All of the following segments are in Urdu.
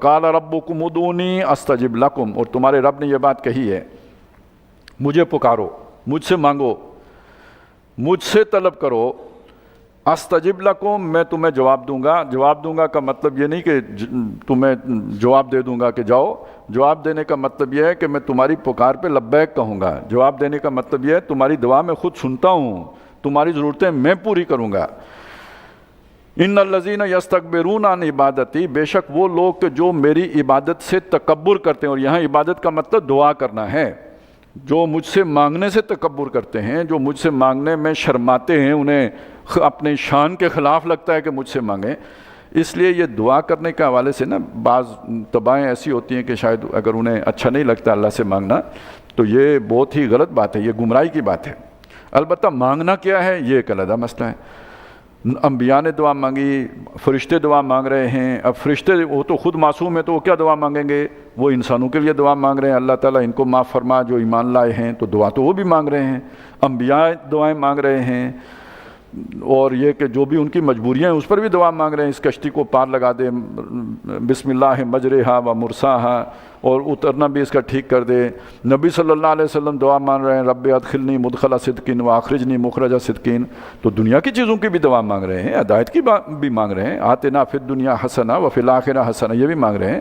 قال ربکم ادعونی استجب لکم، اور تمہارے رب نے یہ بات کہی ہے، مجھے پکارو، مجھ سے مانگو، مجھ سے طلب کرو، استجب لکم، میں تمہیں جواب دوں گا۔ جواب دوں گا کا مطلب یہ نہیں کہ تمہیں جواب دے دوں گا کہ جاؤ، جواب دینے کا مطلب یہ ہے کہ میں تمہاری پکار پہ لبیک کہوں گا۔ جواب دینے کا مطلب یہ ہے تمہاری دعا میں خود سنتا ہوں، تمہاری ضرورتیں میں پوری کروں گا۔ ان الذین یستکبرون عن عبادتی، بے شک وہ لوگ کہ جو میری عبادت سے تکبر کرتے ہیں، اور یہاں عبادت کا مطلب دعا کرنا ہے، جو مجھ سے مانگنے سے تکبر کرتے ہیں، جو مجھ سے مانگنے میں شرماتے ہیں، انہیں اپنے شان کے خلاف لگتا ہے کہ مجھ سے مانگیں۔ اس لیے یہ دعا کرنے کے حوالے سے نا بعض طبائیں ایسی ہوتی ہیں کہ شاید اگر انہیں اچھا نہیں لگتا اللہ سے مانگنا تو یہ بہت ہی غلط بات ہے، یہ گمراہی کی بات ہے۔ البتہ مانگنا کیا ہے یہ ایک علیحدہ مسئلہ ہے۔ انبیاء نے دعا مانگی، فرشتے دعا مانگ رہے ہیں، اب فرشتے وہ تو خود معصوم ہیں تو وہ کیا دعا مانگیں گے، وہ انسانوں کے لیے دعا مانگ رہے ہیں، اللہ تعالیٰ ان کو معاف فرما جو ایمان لائے ہیں، تو دعا تو وہ بھی مانگ رہے ہیں، انبیاء دعائیں مانگ رہے ہیں، اور یہ کہ جو بھی ان کی مجبوریاں ہیں اس پر بھی دعا مانگ رہے ہیں، اس کشتی کو پار لگا دے، بسم اللہ مجرہا و مرساہا، اور اترنا بھی اس کا ٹھیک کر دے۔ نبی صلی اللہ علیہ وسلم دعا مانگ رہے ہیں، رب ادخلنی مدخل صدقین و اخرجنی مخرج صدقین، تو دنیا کی چیزوں کی بھی دعا مانگ رہے ہیں، ہدایت کی بھی مانگ رہے ہیں، آتنا فی الدنیا حسنہ وفی الآخرہ حسنہ، یہ بھی مانگ رہے ہیں۔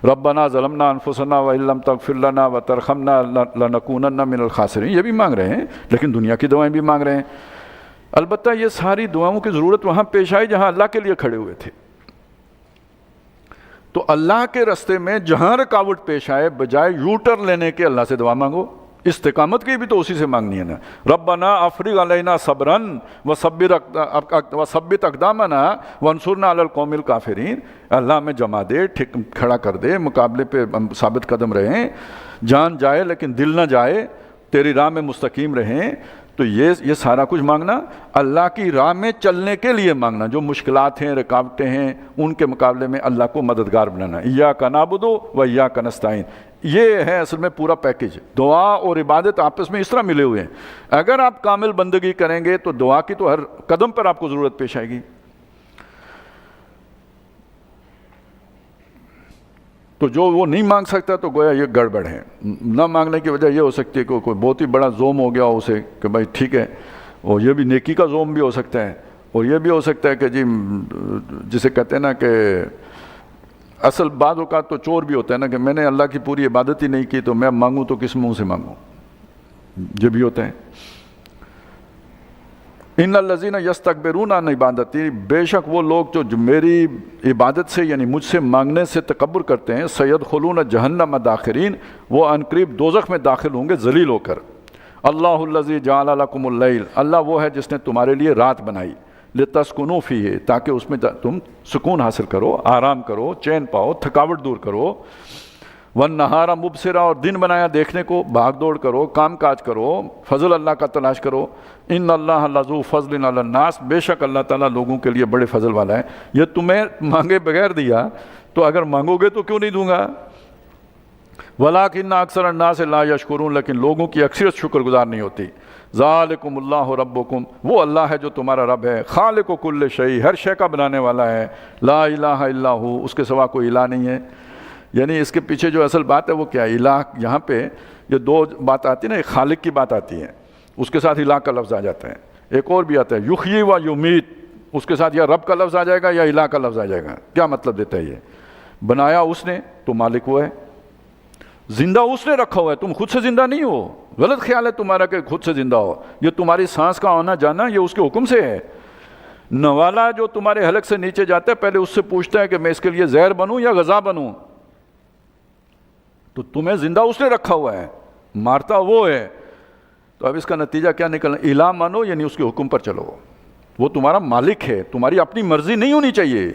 ربنا ظلمنا انفسنا وان لم تغفر لنا وترحمنا لنکونن من الخاسرین، یہ بھی مانگ رہے ہیں، لیکن دنیا کی دعائیں بھی مانگ رہے ہیں۔ البتہ یہ ساری دعاؤں کی ضرورت وہاں پیش آئی جہاں اللہ کے لیے کھڑے ہوئے تھے، تو اللہ کے رستے میں جہاں رکاوٹ پیش آئے بجائے یو ٹرن لینے کے اللہ سے دعا مانگو۔ استقامت کی بھی تو اسی سے مانگنی ہے نا۔ ربنا افرغ علینا صبرا وثبت اقدامنا وانصرنا علی القوم الکافرین، اللہ ہمیں جما دے، کھڑا کر دے، مقابلے پہ ثابت قدم رہیں، جان جائے لیکن دل نہ جائے، تیری راہ میں مستقیم رہیں۔ تو یہ سارا کچھ مانگنا اللہ کی راہ میں چلنے کے لیے مانگنا، جو مشکلات ہیں، رکاوٹیں ہیں، ان کے مقابلے میں اللہ کو مددگار بنانا۔ ایاک نعبد و ایاک نستعین، یہ ہے اصل میں پورا پیکج۔ دعا اور عبادت آپس میں اس طرح ملے ہوئے ہیں، اگر آپ کامل بندگی کریں گے تو دعا کی تو ہر قدم پر آپ کو ضرورت پیش آئے گی۔ تو جو وہ نہیں مانگ سکتا تو گویا یہ گڑبڑ ہے۔ نہ مانگنے کی وجہ یہ ہو سکتی ہے کہ کوئی بہت ہی بڑا زوم ہو گیا ہو اسے کہ بھائی ٹھیک ہے، اور یہ بھی نیکی کا زوم بھی ہو سکتا ہے، اور یہ بھی ہو سکتا ہے کہ جی جسے کہتے ہیں نا کہ اصل بعض اوقات تو چور بھی ہوتا ہے نا کہ میں نے اللہ کی پوری عبادت ہی نہیں کی تو میں مانگوں تو کس منہ سے مانگوں، یہ بھی ہوتا ہے۔ ان الذین یستکبرون عن عبادتی، بے شک وہ لوگ جو میری عبادت سے یعنی مجھ سے مانگنے سے تکبر کرتے ہیں، سیدخلون جہنم داخرین، وہ عنقریب دوزخ میں داخل ہوں گے ذلیل ہو کر۔ اللہ الذی جعل لکم اللیل، اللہ وہ ہے جس نے تمہارے لیے رات بنائی، لتسکنوا فیہ، تاکہ اس میں تم سکون حاصل کرو، آرام کرو، چین پاؤ، تھکاوٹ دور کرو۔ والنہار مبصرا، اور دن بنایا دیکھنے کو، بھاگ دوڑ کرو، کام کاج کرو، فضل اللہ کا تلاش کرو۔ ان اللہ لذو فضل علی الناس، بے شک اللہ تعالیٰ لوگوں کے لیے بڑے فضل والا ہے۔ یہ تمہیں مانگے بغیر دیا تو اگر مانگو گے تو کیوں نہیں دوں گا؟ ولکن اکثر الناس لا یشکرون، لیکن لوگوں کی اکثریت شکر گزار نہیں ہوتی۔ ذالکم اللہ ربکم، وہ اللہ ہے جو تمہارا رب ہے، خالق کل شیء، ہر شے کا بنانے والا ہے، لا الہ الا ہو، اس کے سوا کوئی الہ نہیں ہے۔ یعنی اس کے پیچھے جو اصل بات ہے وہ کیا ہے؟ الہ، یہاں پہ یہ دو بات آتی ہے نا، ایک خالق کی بات آتی ہے، اس کے ساتھ الہ کا لفظ آ جاتا ہے، ایک اور بھی آتا ہے یحیی و یمیت، اس کے ساتھ یا رب کا لفظ آ جائے گا یا الہ کا لفظ آ جائے گا۔ کیا مطلب دیتا ہے یہ؟ بنایا اس نے تو مالک وہ ہے، زندہ اس نے رکھا ہوا ہے، تم خود سے زندہ نہیں ہو۔ غلط خیال ہے تمہارا کہ خود سے زندہ ہو، یہ تمہاری سانس کا آنا جانا یہ اس کے حکم سے ہے۔ نوالا جو تمہارے حلق سے نیچے جاتا ہے پہلے اس سے پوچھتا ہے کہ میں اس کے لیے زہر بنوں یا غذا بنوں، تو تمہیں زندہ اس نے رکھا ہوا ہے، مارتا وہ ہے۔ تو اب اس کا نتیجہ کیا نکلنا؟ الہ مانو یعنی اس کے حکم پر چلو، وہ تمہارا مالک ہے، تمہاری اپنی مرضی نہیں ہونی چاہیے،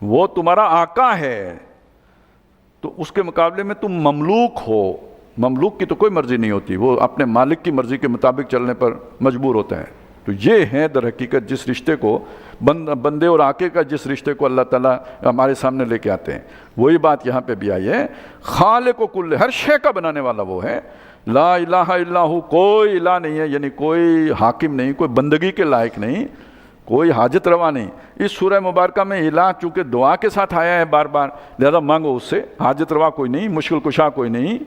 وہ تمہارا آقا ہے، تو اس کے مقابلے میں تم مملوک ہو۔ مملوک کی تو کوئی مرضی نہیں ہوتی، وہ اپنے مالک کی مرضی کے مطابق چلنے پر مجبور ہوتا ہے۔ تو یہ ہے در حقیقت جس رشتے کو بندے اور آقے کا، جس رشتے کو اللہ تعالیٰ ہمارے سامنے لے کے آتے ہیں، وہی بات یہاں پہ بھی آئی ہے۔ خالق و کل، ہر شے کا بنانے والا وہ ہے، لا الہ الا ہو، کوئی الہ نہیں ہے، یعنی کوئی حاکم نہیں، کوئی بندگی کے لائق نہیں، کوئی حاجت روا نہیں۔ اس سورہ مبارکہ میں الہ چونکہ دعا کے ساتھ آیا ہے بار بار، لہذا مانگو اس سے، حاجت روا کوئی نہیں، مشکل کشا کوئی نہیں،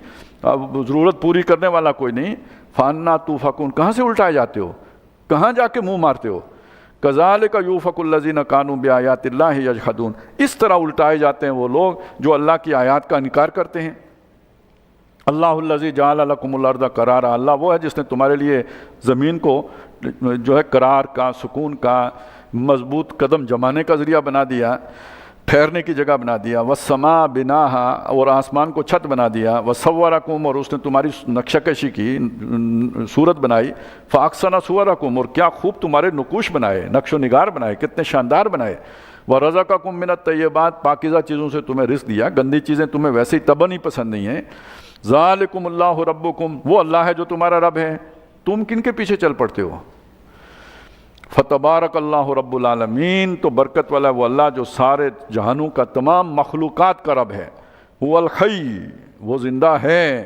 ضرورت پوری کرنے والا کوئی نہیں۔ فَأَنَّىٰ تُؤْفَكُونَ، کہاں سے الٹائے جاتے ہو، کہاں جا کے منہ مارتے ہو؟ کذالک یؤفک الذین کانوا بآیات اللہ یجحدون، اس طرح الٹائے جاتے ہیں وہ لوگ جو اللہ کی آیات کا انکار کرتے ہیں۔ اللہ الذی جعل لکم الارض قرارا، اللہ وہ ہے جس نے تمہارے لیے زمین کو جو ہے قرار کا، سکون کا، مضبوط قدم جمانے کا ذریعہ بنا دیا، ٹھہرنے کی جگہ بنا دیا۔ والسماء بناہا، اور آسمان کو چھت بنا دیا۔ وصورکم، اور اس نے تمہاری نقشہ کشی کی، صورت بنائی۔ فاحسن صورکم، اور کیا خوب تمہارے نقوش بنائے، نقش و نگار بنائے، کتنے شاندار بنائے۔ ورزقکم من الطیبات، پاکیزہ چیزوں سے تمہیں رزق دیا، گندی چیزیں تمہیں ویسے ہی طبعاً ہی پسند نہیں ہیں۔ ذالکم اللہ ربکم، وہ اللہ ہے جو تمہارا رب ہے، تم کن کے پیچھے چل پڑتے ہو؟ فتبارک اللہ رب العالمین، تو برکت والا وہ اللہ جو سارے جہانوں کا، تمام مخلوقات کا رب ہے۔ هو الحی، وہ زندہ ہے،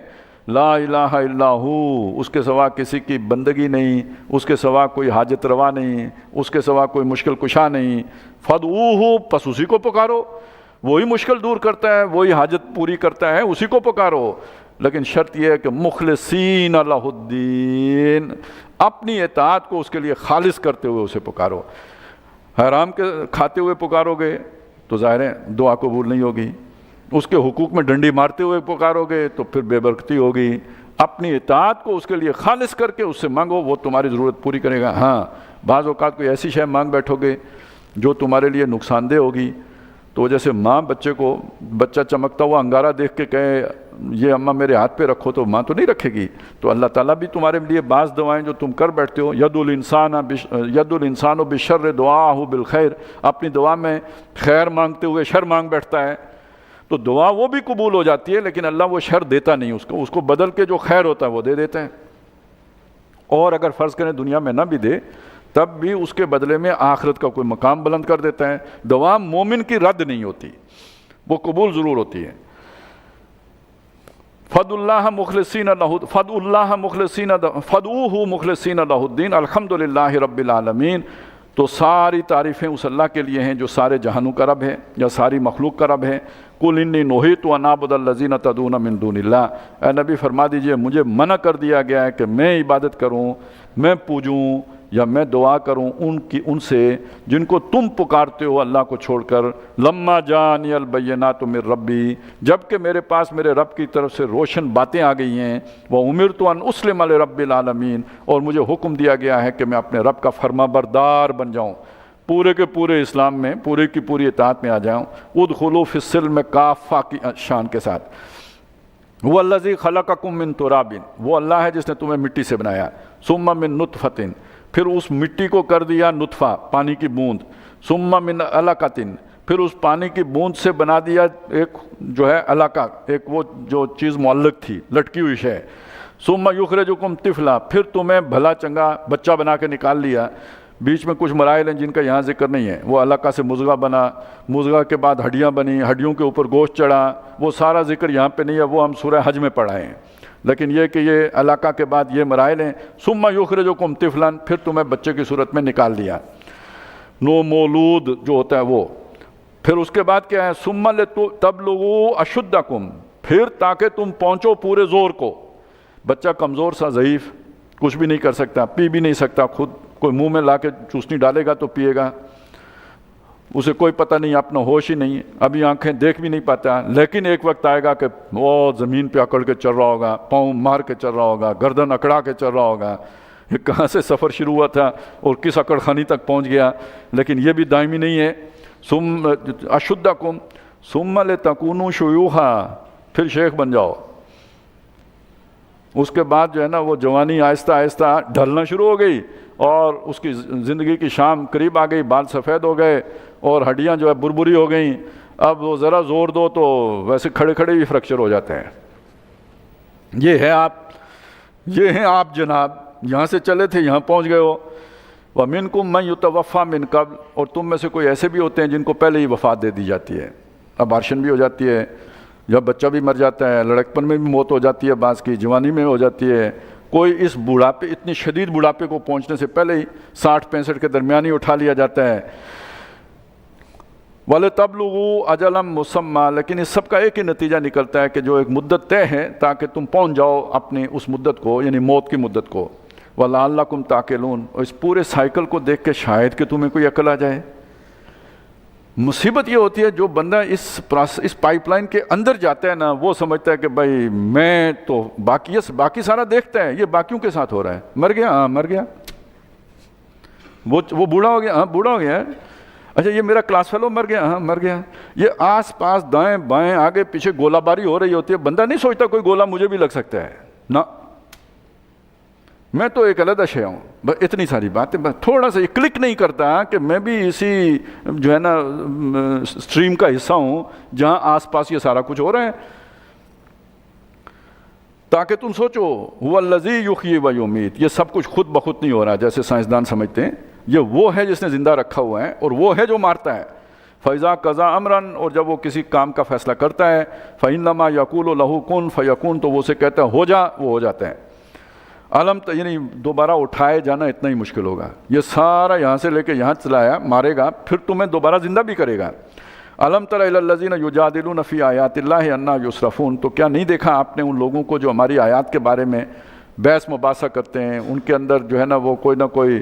لا الہ الا ہو، اس کے سوا کسی کی بندگی نہیں، اس کے سوا کوئی حاجت روا نہیں، اس کے سوا کوئی مشکل کشا نہیں۔ فادعوہ، پس اسی کو پکارو، وہی مشکل دور کرتا ہے، وہی حاجت پوری کرتا ہے، اسی کو پکارو۔ لیکن شرط یہ ہے کہ مخلصین لہ الدین، اپنی اطاعت کو اس کے لیے خالص کرتے ہوئے اسے پکارو۔ حرام کے کھاتے ہوئے پکارو گے تو ظاہر ہے دعا قبول نہیں ہوگی، اس کے حقوق میں ڈنڈی مارتے ہوئے پکارو گے تو پھر بے برکتی ہوگی۔ اپنی اطاعت کو اس کے لیے خالص کر کے اس سے مانگو، وہ تمہاری ضرورت پوری کرے گا۔ ہاں، بعض اوقات کوئی ایسی شے مانگ بیٹھو گے جو تمہارے لیے نقصان دہ ہوگی، تو جیسے ماں بچے کو، بچہ چمکتا ہوا انگارہ دیکھ کے کہے یہ اماں میرے ہاتھ پہ رکھو، تو ماں تو نہیں رکھے گی۔ تو اللہ تعالیٰ بھی تمہارے لیے بعض دعائیں جو تم کر بیٹھتے ہو، ید الانسان بالشر دعاہ بالخیر، اپنی دعا میں خیر مانگتے ہوئے شر مانگ بیٹھتا ہے، تو دعا وہ بھی قبول ہو جاتی ہے، لیکن اللہ وہ شر دیتا نہیں، اس کو بدل کے جو خیر ہوتا ہے وہ دے دیتا ہے۔ اور اگر فرض کریں دنیا میں نہ بھی دے، تب بھی اس کے بدلے میں آخرت کا کوئی مقام بلند کر دیتا ہے۔ دعا مومن کی رد نہیں ہوتی، وہ قبول ضرور ہوتی ہے۔ فدعوہ مخلصین لہ الدین، الحمدللہ رب العالمین، تو ساری تعریفیں اس اللہ کے لیے ہیں جو سارے جہانوں کا رب ہے یا ساری مخلوق کا رب ہے۔ قل انی نہیت ان اعبد الذین تدعون من دون اللہ، اے نبی فرما دیجئے مجھے منع کر دیا گیا ہے کہ میں عبادت کروں، میں پوجوں یا میں دعا کروں ان سے جن کو تم پکارتے ہو اللہ کو چھوڑ کر۔ لما جانی البینات من ربی، جب کہ میرے پاس میرے رب کی طرف سے روشن باتیں آ گئی ہیں۔ وامرت ان اسلم لرب العالمین، اور مجھے حکم دیا گیا ہے کہ میں اپنے رب کا فرما بردار بن جاؤں، پورے کے پورے اسلام میں پورے کی پوری اطاعت میں آ جاؤں۔ ادخلوا فی السلم کافہ کی شان کے ساتھ۔ وہ الذی خلقکم من تراب، وہ اللہ ہے جس نے تمہیں مٹی سے بنایا۔ ثم من نطفۃ، پھر اس مٹی کو کر دیا نطفہ، پانی کی بوند۔ ثم من علقۃ، پھر اس پانی کی بوند سے بنا دیا ایک جو ہے علقہ، ایک وہ جو چیز معلق تھی، لٹکی ہوئی شے۔ ثم یخرجکم طفلا، پھر تمہیں بھلا چنگا بچہ بنا کے نکال لیا۔ بیچ میں کچھ مراحل ہیں جن کا یہاں ذکر نہیں ہے۔ وہ علقہ سے مضغہ بنا، مضغہ کے بعد ہڈیاں بنی، ہڈیوں کے اوپر گوشت چڑھا، وہ سارا ذکر یہاں پہ نہیں ہے، وہ ہم سورہ حج میں پڑھائے ہیں۔ لیکن یہ کہ یہ علقہ کے بعد یہ مراحل ہیں۔ ثم یخرجکم طفلا، پھر تمہیں بچے کی صورت میں نکال دیا، نو مولود جو ہوتا ہے وہ۔ پھر اس کے بعد کیا ہے؟ ثم لتبلغوا اشدکم، پھر تاکہ تم پہنچو پورے زور کو۔ بچہ کمزور سا، ضعیف، کچھ بھی نہیں کر سکتا، پی بھی نہیں سکتا خود، کوئی منہ میں لا کے چوسنی ڈالے گا تو پیے گا، اسے کوئی پتہ نہیں، اپنا ہوش ہی نہیں، ابھی آنکھیں دیکھ بھی نہیں پاتا۔ لیکن ایک وقت آئے گا کہ وہ زمین پہ اکڑ کے چل رہا ہوگا، پاؤں مار کے چل رہا ہوگا، گردن اکڑا کے چل رہا ہوگا، یہ کہاں سے سفر شروع ہوا تھا اور کس اکڑ خانی تک پہنچ گیا۔ لیکن یہ بھی دائمی نہیں ہے۔ ثم اشدکم ثم لتکونوا شیوخا، پھر شیخ بن جاؤ۔ اس کے بعد جو ہے نا وہ جوانی آہستہ آہستہ ڈھلنا شروع ہو گئی، اور اس کی زندگی کی شام قریب آ گئی، بال سفید ہو گئے اور ہڈیاں جو ہے بربری ہو گئیں۔ اب وہ ذرا زور دو تو ویسے کھڑے کھڑے بھی فریکچر ہو جاتے ہیں۔ یہ ہیں آپ جناب، یہاں سے چلے تھے یہاں پہنچ گئے ہو۔ وَمِنْكُمْ مَنْ يُتَوَفَّى مِنْ قَبْلُ، اور تم میں سے کوئی ایسے بھی ہوتے ہیں جن کو پہلے ہی وفات دے دی جاتی ہے، ابارشن بھی ہو جاتی ہے، جب بچہ بھی مر جاتا ہے، لڑکپن میں بھی موت ہو جاتی ہے، بعض کی جوانی میں ہو جاتی ہے، کوئی اس بڑھاپے اتنی شدید بڑھاپے کو پہنچنے سے پہلے ہی 60-65 کے درمیان ہی اٹھا لیا جاتا ہے. وَلِتَبْلُغُوا أَجَلًا مُّسَمًّى، لیکن اس سب کا ایک ہی نتیجہ نکلتا ہے کہ جو ایک مدت طے ہے تاکہ تم پہنچ جاؤ اپنی اس مدت کو، یعنی موت کی مدت کو. وَلَعَلَّكُمْ تَعْقِلُونَ، اور اس پورے سائیکل کو دیکھ کے شاید کہ تمہیں کوئی عقل آ جائے. مصیبت یہ ہوتی ہے جو بندہ اس پائپ لائن کے اندر جاتا ہے نا، وہ سمجھتا ہے کہ بھائی میں تو باقی سارا دیکھتا ہے، یہ باقیوں کے ساتھ ہو رہا ہے. مر گیا، ہاں مر گیا. وہ بوڑھا ہو گیا، ہاں بوڑھا ہو گیا. اچھا یہ میرا کلاس فیلو مر گیا، ہاں مر گیا. یہ آس پاس دائیں بائیں آگے پیچھے گولہ باری ہو رہی ہوتی ہے، بندہ نہیں سوچتا کوئی گولہ مجھے بھی لگ سکتا ہے نا، میں تو ایک علیحدہ شے ہوں. بس اتنی ساری باتیں، بس تھوڑا سا یہ کلک نہیں کرتا کہ میں بھی اسی جو ہے نا اسٹریم کا حصہ ہوں جہاں آس پاس یہ سارا کچھ ہو رہا ہے. تاکہ تم سوچو هو الذی یحیی و یمیت، یہ سب کچھ خود بخود نہیں ہو رہا جیسے سائنسدان سمجھتے ہیں. یہ وہ ہے جس نے زندہ رکھا ہوا ہے اور وہ ہے جو مارتا ہے. فَإِذَا قَضَىٰ أَمْرًا، اور جب وہ کسی کام کا فیصلہ کرتا ہے، فَإِنَّمَا يَقُولُ لَهُ كُن فَيَكُونُ، تو وہ اسے کہتا ہے ہو جا، وہ ہو جاتا ہے. یعنی دوبارہ اٹھائے جانا اتنا ہی مشکل ہوگا. یہ سارا یہاں سے لے کے یہاں چلایا مارے گا، پھر تمہیں دوبارہ زندہ بھی کرے گا. أَلَمْ تَرَ إِلَى الَّذِينَ يُجَادِلُونَ فِي آيَاتِ اللَّهِ أَنَّىٰ يُصْرَفُونَ، تو کیا نہیں دیکھا آپ نے ان لوگوں کو جو ہماری آیات کے بارے میں بحث مباحثہ کرتے ہیں، ان کے اندر جو ہے نا وہ کوئی نہ کوئی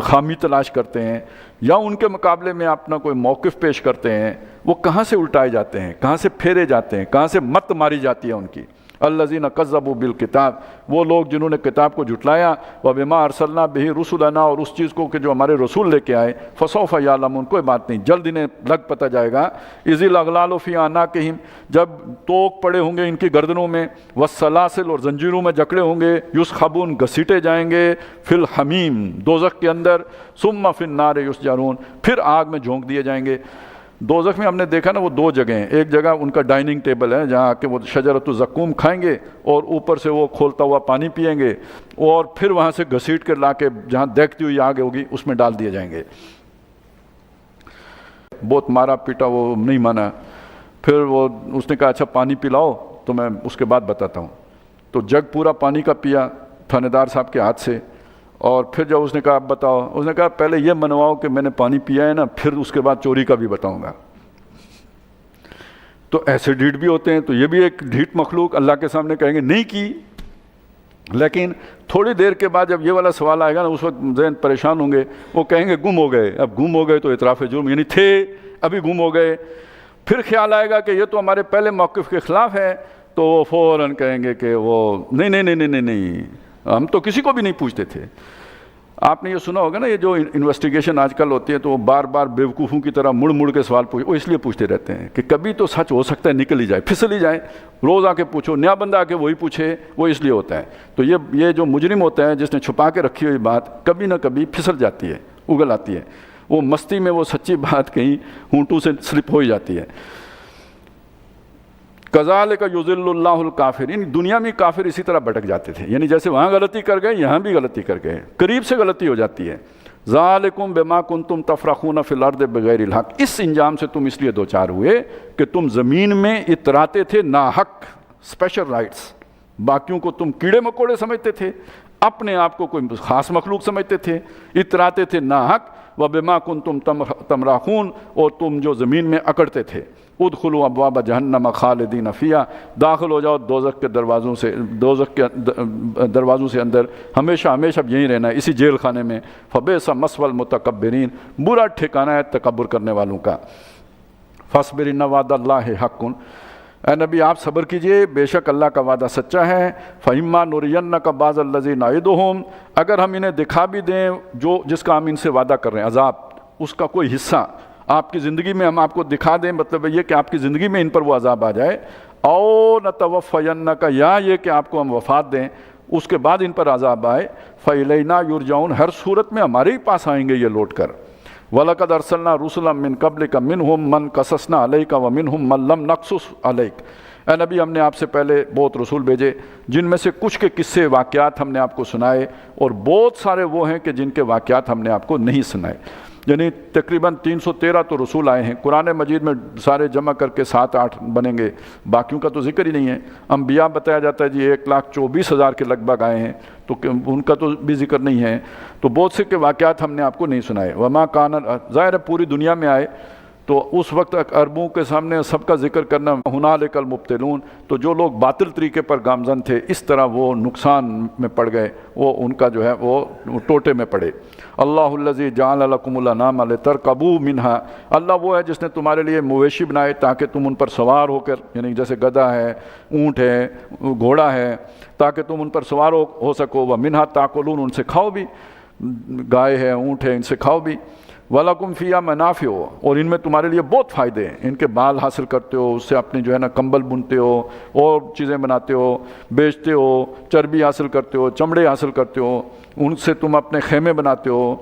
خامی تلاش کرتے ہیں یا ان کے مقابلے میں اپنا کوئی موقف پیش کرتے ہیں، وہ کہاں سے الٹائے جاتے ہیں، کہاں سے پھیرے جاتے ہیں، کہاں سے مت ماری جاتی ہے ان کی. الذین کذبوا بالکتاب، وہ لوگ جنہوں نے کتاب کو جھٹلایا، وبما ارسلنا بہ رسلنا، اور اس چیز کو کہ جو ہمارے رسول لے کے آئے. فسوف یعلمون، کوئی بات نہیں، جلد انہیں لگ پتہ جائے گا. اذ الاغلال فی اعناقہم، جب توق پڑے ہوں گے ان کی گردنوں میں، والسلاسل، اور زنجیروں میں جکڑے ہوں گے، یسحبون، گھسیٹے جائیں گے، فی الحمیم، دوزخ کے اندر، ثم فی النار یسجرون، پھر آگ میں جھونک دیے جائیں گے. دوزخ میں ہم نے دیکھا نا وہ دو جگہ ہیں، ایک جگہ ان کا ڈائننگ ٹیبل ہے جہاں کہ وہ شجرۃ الزقوم کھائیں گے اور اوپر سے وہ کھولتا ہوا پانی پئیں گے، اور پھر وہاں سے گھسیٹ کر لا کے جہاں دیکھتی ہوئی آگ ہوگی اس میں ڈال دیے جائیں گے. بہت مارا پیٹا، وہ نہیں مانا. پھر وہ اس نے کہا اچھا پانی پلاؤ تو میں اس کے بعد بتاتا ہوں. تو جگ پورا پانی کا پیا تھانے دار صاحب کے ہاتھ سے، اور پھر جب اس نے کہا اب بتاؤ، اس نے کہا پہلے یہ منواؤ کہ میں نے پانی پیا ہے نا، پھر اس کے بعد چوری کا بھی بتاؤں گا. تو ایسے ڈھیٹ بھی ہوتے ہیں. تو یہ بھی ایک ڈھیٹ مخلوق اللہ کے سامنے کہیں گے نہیں کی، لیکن تھوڑی دیر کے بعد جب یہ والا سوال آئے گا نا، اس وقت ذہن پریشان ہوں گے، وہ کہیں گے گم ہو گئے. اب گم ہو گئے تو اعتراف جرم، یعنی تھے ابھی گم ہو گئے. پھر خیال آئے گا کہ یہ تو ہمارے پہلے موقف کے خلاف ہے، تو وہ فوراً کہیں گے کہ وہ نہیں، ہم تو کسی کو بھی نہیں پوچھتے تھے. آپ نے یہ سنا ہوگا نا، یہ جو انویسٹیگیشن آج کل ہوتی ہے تو وہ بار بار بیوقوفوں کی طرح مڑ کے سوال وہ اس لیے پوچھتے رہتے ہیں کہ کبھی تو سچ ہو سکتا ہے نکل ہی جائے، پھسل ہی جائے. روز آ کے پوچھو، نیا بندہ آ کے وہی پوچھے، وہ اس لیے ہوتا ہے. تو یہ جو مجرم ہوتا ہے جس نے چھپا کے رکھی ہوئی بات کبھی نہ کبھی پھسل جاتی ہے، اگل آتی ہے. وہ مستی میں وہ سچی بات کہیں ہونٹوں سے سلپ ہو ہی جاتی ہے. کذالک یضل اللہ الکافرین، دنیا میں کافر اسی طرح بھٹک جاتے تھے، یعنی جیسے وہاں غلطی کر گئے یہاں بھی غلطی کر گئے، قریب سے غلطی ہو جاتی ہے. ذالکم بما کنتم تفرحون فی الارض بغیر الحق، اس انجام سے تم اس لیے دوچار ہوئے کہ تم زمین میں اتراتے تھے ناحق اسپیشل رائٹس. باقیوں کو تم کیڑے مکوڑے سمجھتے تھے، اپنے آپ کو کوئی خاص مخلوق سمجھتے تھے، اتراتے تھے ناحق. وبما کنتم تمرحون، اور تم جو زمین میں اکڑتے تھے. ادخلوا ابواب جہنم خالدین فیہا، داخل ہو جاؤ دوزخ کے دروازوں سے اندر، ہمیشہ اب یہیں رہنا ہے اسی جیل خانے میں. فبئس مثوى المتکبرین، برا ٹھکانہ ہے تکبر کرنے والوں کا. فاصبر ان وعد اللہ حق، اے نبی آپ صبر کیجئے، بے شک اللہ کا وعدہ سچا ہے. فإما نرینک بعض الذی نعدہم، اگر ہم انہیں دکھا بھی دیں جس کا ہم ان سے وعدہ کر رہے ہیں، عذاب، اس کا کوئی حصہ آپ کی زندگی میں ہم آپ کو دکھا دیں، مطلب یہ کہ آپ کی زندگی میں ان پر وہ عذاب آ جائے. او نتوفینک، یا یہ کہ آپ کو ہم وفات دیں اس کے بعد ان پر عذاب آئے. فإلینا یرجعون، ہر صورت میں ہمارے ہی پاس آئیں گے یہ لوٹ کر. وَلَقَدْ أَرْسَلْنَا رُسُلًا مِّن قَبْلِكَ مِنْهُمْ مَنْ قَصَصْنَا عَلَيْكَ وَمِنْهُمْ مَنْ لَمْ نَقْصُصْ عَلَيْكَ، اے نبی ہم نے آپ سے پہلے بہت رسول بھیجے جن میں سے کچھ کے قصے واقعات ہم نے آپ کو سنائے، اور بہت سارے وہ ہیں کہ جن کے واقعات ہم نے آپ کو نہیں سنائے. یعنی تقریباً 313 تو رسول آئے ہیں قرآن مجید میں، سارے جمع کر کے 7-8 بنیں گے، باقیوں کا تو ذکر ہی نہیں ہے۔ انبیاء بتایا جاتا ہے جی 1,24,000 کے لگ بھگ آئے ہیں، تو ان کا تو بھی ذکر نہیں ہے۔ تو بہت سے کے واقعات ہم نے آپ کو نہیں سنائے۔ وما کان، ظاہر ہے پوری دنیا میں آئے تو اس وقت عربوں کے سامنے سب کا ذکر کرنا، ہنالک المبتلون، تو جو لوگ باطل طریقے پر گامزن تھے اس طرح وہ نقصان میں پڑ گئے، وہ ان کا جو ہے وہ ٹوٹے میں پڑے۔ اللہ الذی جعل لکم الانعام لترکبوا منہا، اللہ وہ ہے جس نے تمہارے لیے مویشی بنائے تاکہ تم ان پر سوار ہو کر، یعنی جیسے گدھا ہے، اونٹ ہے، گھوڑا ہے، تاکہ تم ان پر سوار ہو سکو۔ ومنہا تاکلون، ان سے کھاؤ بھی، گائے ہے، اونٹ ہے، ان سے کھاؤ بھی۔ وَلَكُمْ فِيهَا مَنَافِعُ، اور ان میں تمہارے لیے بہت فائدے ہیں، ان کے بال حاصل کرتے ہو، اس سے اپنی جو ہے نا کمبل بنتے ہو اور چیزیں بناتے ہو، بیچتے ہو، چربی حاصل کرتے ہو، چمڑے حاصل کرتے ہو، ان سے تم اپنے خیمے بناتے ہو،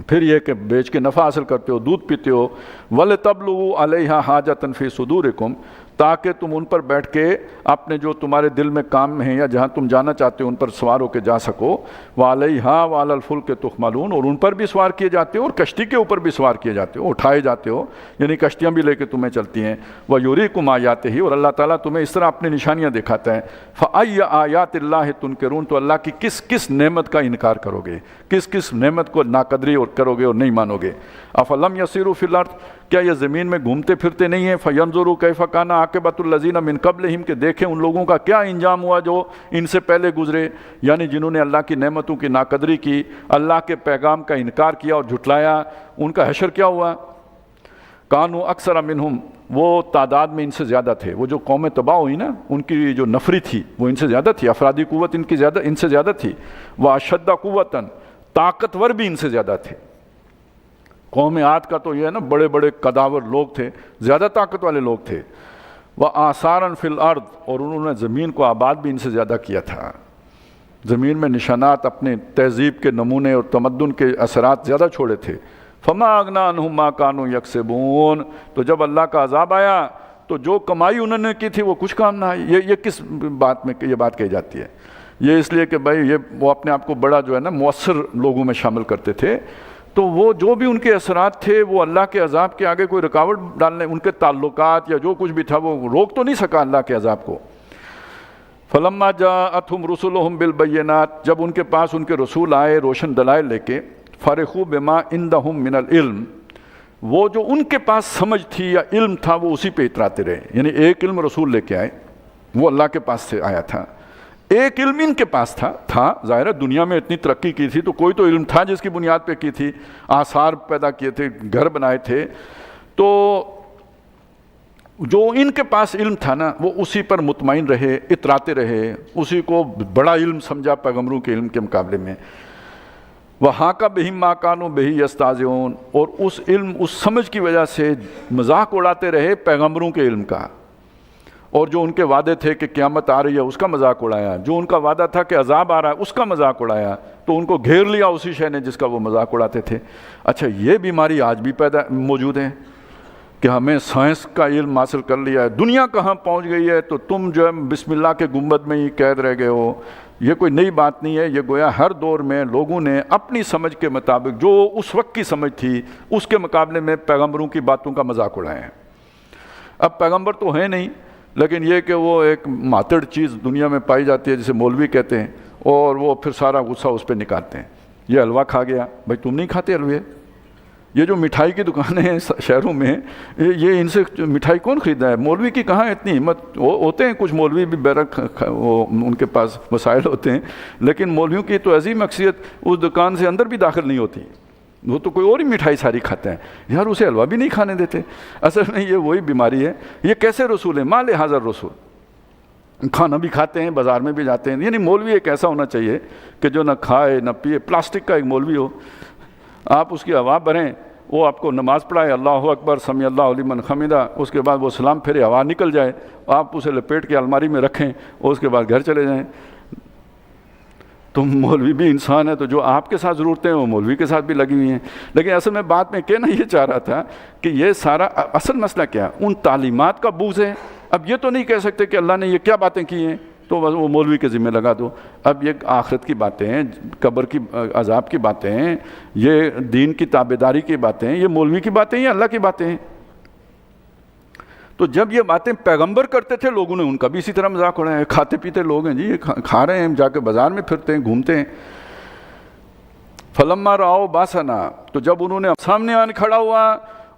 پھر یہ کہ بیچ کے نفع حاصل کرتے ہو، دودھ پیتے ہو۔ وَلِتَبْلُغُوا عَلَيْهَا حَاجَةً فِي صُدُورِكُمْ، تاکہ تم ان پر بیٹھ کے اپنے جو تمہارے دل میں کام ہیں یا جہاں تم جانا چاہتے ہو ان پر سوار ہو کے جا سکو۔ وَعَلَيْهَا وَعَلَى الْفُلْكِ تُحْمَلُونَ، اور ان پر بھی سوار کیے جاتے ہو اور کشتی کے اوپر بھی سوار کیے جاتے ہو، اٹھائے جاتے ہو، یعنی کشتیاں بھی لے کے تمہیں چلتی ہیں۔ وَيُرِيكُمْ آيَاتِهِ، اور اللہ تعالیٰ تمہیں اس طرح اپنی نشانیاں دکھاتا ہے۔ فَأَيَّ آيَاتِ اللَّهِ تُنْكِرُونَ، تو اللہ کی کس کس نعمت کا انکار کرو گے، کس کس نعمت کو ناقدری اور کرو گے اور نہیں مانو گے۔ أَفَلَمْ يَسِيرُوا فِي الْأَرْضِ، کیا یہ زمین میں گھومتے پھرتے نہیں ہیں؟ فَيَنْظُرُوا كَيْفَ كَانَ عَاقِبَةُ الَّذِينَ مِنْ قَبْلِهِمْ، کہ دیکھیں ان لوگوں کا کیا انجام ہوا جو ان سے پہلے گزرے، یعنی جنہوں نے اللہ کی نعمتوں کی ناقدری کی، اللہ کے پیغام کا انکار کیا اور جھٹلایا، ان کا حشر کیا ہوا۔ کانوا اکثر منہم، وہ تعداد میں ان سے زیادہ تھے، وہ جو قوم تباہ ہوئی نا ان کی جو نفری تھی وہ ان سے زیادہ تھی، افرادی قوت ان سے زیادہ تھی۔ واشد قوتاً، طاقتور بھی ان سے زیادہ تھے۔ قوم عاد کا تو یہ ہے نا بڑے بڑے قداور لوگ تھے، زیادہ طاقت والے لوگ تھے۔ وآثاراً فی الارض، اور انہوں نے زمین کو آباد بھی ان سے زیادہ کیا تھا، زمین میں نشانات، اپنے تہذیب کے نمونے اور تمدن کے اثرات زیادہ چھوڑے تھے۔ فما اغنی عنہم ما کانوا یکسبون، تو جب اللہ کا عذاب آیا تو جو کمائی انہوں نے کی تھی وہ کچھ کام نہ آئی۔ یہ کس بات میں یہ بات کہی جاتی ہے؟ یہ اس لیے کہ بھائی یہ وہ اپنے آپ کو بڑا جو ہے نا مؤثر لوگوں میں شامل کرتے تھے، تو وہ جو بھی ان کے اثرات تھے وہ اللہ کے عذاب کے آگے کوئی رکاوٹ ڈالنے، ان کے تعلقات یا جو کچھ بھی تھا وہ روک تو نہیں سکا اللہ کے عذاب کو۔ فلما جاءتهم رسلهم بالبینات، جب ان کے پاس ان کے رسول آئے روشن دلائل لے کے، فرحوا بما عندهم من العلم، وہ جو ان کے پاس سمجھ تھی یا علم تھا وہ اسی پہ اتراتے رہے، یعنی ایک علم رسول لے کے آئے، وہ اللہ کے پاس سے آیا تھا، ایک علم ان کے پاس تھا ظاہر ہے دنیا میں اتنی ترقی کی تھی تو کوئی تو علم تھا جس کی بنیاد پہ کی تھی، آثار پیدا کیے تھے، گھر بنائے تھے، تو جو ان کے پاس علم تھا نا وہ اسی پر مطمئن رہے، اتراتے رہے، اسی کو بڑا علم سمجھا پیغمبروں کے علم کے مقابلے میں۔ وَحَاقَ بِهِم مَا كَانُوا بِهِ يَسْتَهْزِئُونَ، اور اس علم اس سمجھ کی وجہ سے مذاق اڑاتے رہے پیغمبروں کے علم کا، اور جو ان کے وعدے تھے کہ قیامت آ رہی ہے اس کا مذاق اڑایا، جو ان کا وعدہ تھا کہ عذاب آ رہا ہے اس کا مذاق اڑایا، تو ان کو گھیر لیا اسی شے نے جس کا وہ مذاق اڑاتے تھے۔ اچھا یہ بیماری آج بھی موجود ہے کہ ہمیں سائنس کا علم حاصل کر لیا ہے، دنیا کہاں پہنچ گئی ہے، تو تم جو ہے بسم اللہ کے گنبد میں ہی قید رہ گئے ہو۔ یہ کوئی نئی بات نہیں ہے، یہ گویا ہر دور میں لوگوں نے اپنی سمجھ کے مطابق جو اس وقت کی سمجھ تھی اس کے مقابلے میں پیغمبروں کی باتوں کا مذاق اڑایا ہے۔ اب پیغمبر تو ہیں نہیں، لیکن یہ کہ وہ ایک ماتڑ چیز دنیا میں پائی جاتی ہے جسے مولوی کہتے ہیں، اور وہ پھر سارا غصہ اس پہ نکالتے ہیں۔ یہ حلوہ کھا گیا، بھائی تم نہیں کھاتے حلوے؟ یہ جو مٹھائی کی دکانیں ہیں شہروں میں، یہ ان سے مٹھائی کون خریدا ہے؟ مولوی کی کہاں اتنی ہمت؟ ہوتے ہیں کچھ مولوی بھی بیرک، وہ ان کے پاس وسائل ہوتے ہیں، لیکن مولویوں کی تو عظیم اکثریت اس دکان سے اندر بھی داخل نہیں ہوتی، وہ تو کوئی اور ہی مٹھائی ساری کھاتے ہیں، یار اسے حلوہ بھی نہیں کھانے دیتے۔ اصل میں یہ وہی بیماری ہے۔ یہ کیسے رسول ہیں؟ ما لحاظر رسول، کھانا بھی کھاتے ہیں، بازار میں بھی جاتے ہیں، یعنی مولوی ایک ایسا ہونا چاہیے کہ جو نہ کھائے نہ پیے، پلاسٹک کا ایک مولوی ہو، آپ اس کی ہوا بھریں، وہ آپ کو نماز پڑھائے، اللہ اکبر سمیع اللہ لمن حمیدہ، اس کے بعد وہ سلام پھرے، ہوا نکل جائے، آپ اسے لپیٹ کے الماری میں رکھیں اور اس کے بعد گھر چلے جائیں۔ تم مولوی بھی انسان ہے، تو جو آپ کے ساتھ ضرورتیں ہیں وہ مولوی کے ساتھ بھی لگی ہوئی ہیں۔ لیکن اصل میں بات میں کہنا یہ چاہ رہا تھا کہ یہ سارا اصل مسئلہ کیا؟ ان تعلیمات کا بوجھ ہے۔ اب یہ تو نہیں کہہ سکتے کہ اللہ نے یہ کیا باتیں کی ہیں، تو وہ مولوی کے ذمہ لگا دو۔ اب یہ آخرت کی باتیں ہیں، قبر کی عذاب کی باتیں ہیں، یہ دین کی تابعداری کی باتیں ہیں، یہ مولوی کی باتیں ہیں یا اللہ کی باتیں ہیں؟ تو جب یہ باتیں پیغمبر کرتے تھے لوگوں نے ان کا بھی اسی طرح مذاق اڑایا ہے، کھاتے پیتے لوگ ہیں جی، یہ کھا رہے ہیں، جا کے بازار میں پھرتے ہیں، گھومتے ہیں۔ فلما راؤ باسنا، تو جب انہوں نے سامنے آن کھڑا ہوا،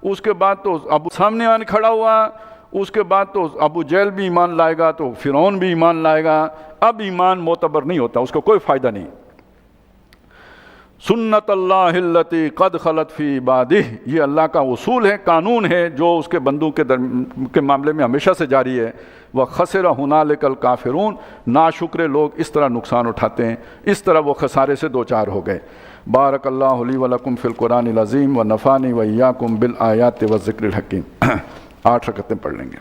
اس کے بعد تو ابو جہل بھی ایمان لائے گا، تو فرعون بھی ایمان لائے گا۔ اب ایمان معتبر نہیں ہوتا، اس کو کوئی فائدہ نہیں۔ سنت اللہ التی قد خلت فی عبادہ، یہ اللہ کا اصول ہے، قانون ہے جو اس کے بندوں کے معاملے میں ہمیشہ سے جاری ہے۔ وَخَسِرَ هُنَالِكَ الْكَافِرُونَ، ناشکرے لوگ اس طرح نقصان اٹھاتے ہیں، اس طرح وہ خسارے سے دوچار ہو گئے۔ بارک اللہ لی ولکم فی القرآن العظیم ونفعنی وإیاکم بالآیات والذکر الحکیم۔ 8 رکعتیں پڑھ لیں گے۔